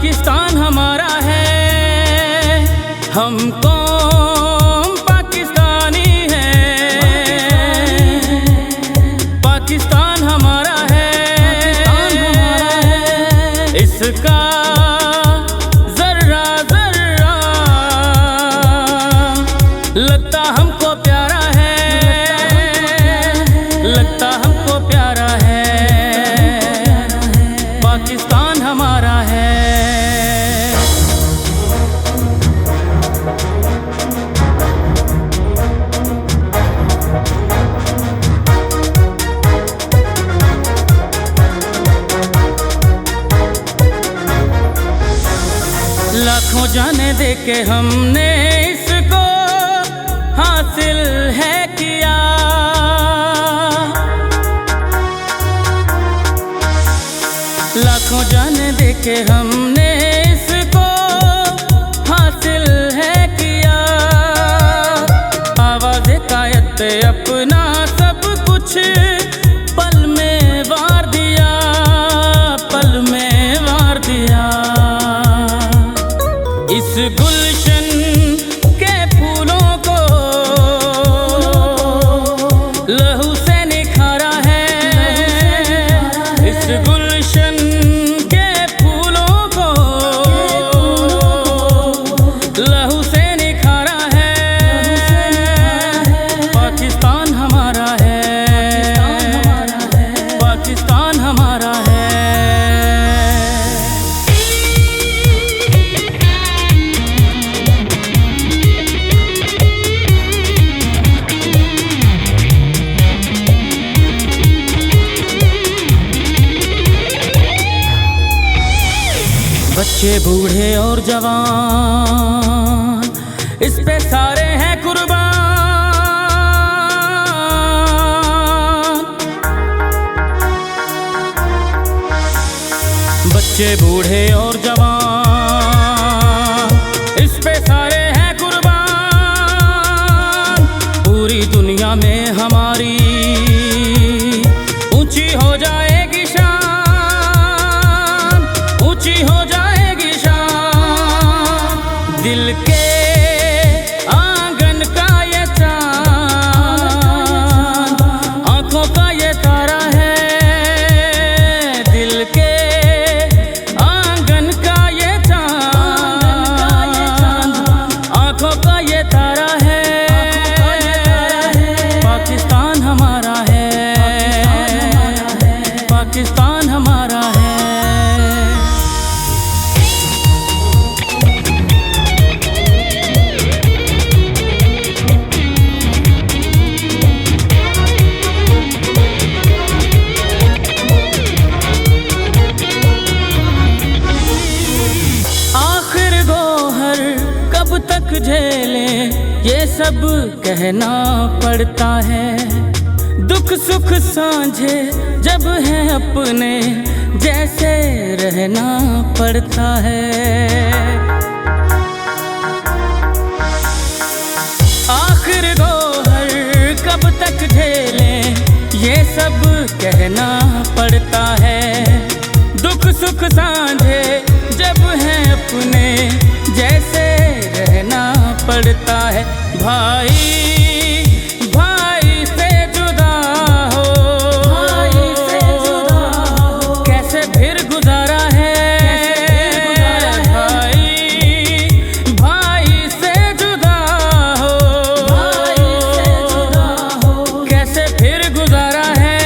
पाकिस्तान हमारा है, हम कौम पाकिस्तानी हैं। पाकिस्तान हमारा है, इसका जर्रा जर्रा लगता हमको प्यारा है, लगता हमको प्यारा है। पाकिस्तान हमारा है। लाखों जाने दे के हमने इसको हासिल है किया। लाखों जाने दे के हमने इसको हासिल है किया। आवाज़े कायद अपना सब कुछ पल में वार दिया, पल में वार दिया। इस गुलशन के फूलों को लहू से निखारा है। इस गुलशन के फूलों को लहू से निखारा है। पाकिस्तान हमारा है, पाकिस्तान हमारा है। बच्चे बूढ़े और जवान इस पे सारे हैं कुर्बान। बच्चे बूढ़े और जवान इस पे सारे हैं कुर्बान। पूरी दुनिया में हमारी ऊंची हो जाएगी शान, ऊंची हो जाएगी शान। दिल के आंगन का ये चांद, आंखों का ये तारा है। दिल के आंगन का ये चांद, आंखों का ये तारा है। पाकिस्तान हमारा है, पाकिस्तान हमारा है। तक झेले ये सब कहना पड़ता है। दुख सुख साझे जब है अपने जैसे रहना पड़ता है। आखिर गोहर कब तक झेले ये सब कहना पड़ता है। दुख सुख साझे जब है अपने जैसे रहना पड़ता है। भाई भाई से जुदा हो, भाई से जुदा हो, कैसे फिर गुजारा है। भाई भाई से जुदा हो, भाई से जुदा हो, कैसे फिर गुजारा है।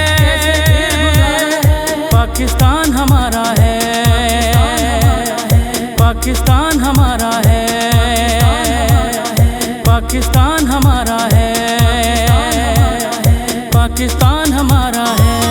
पाकिस्तान हमारा है, पाकिस्तान हमारा है, पाकिस्तान हमारा है, पाकिस्तान हमारा है।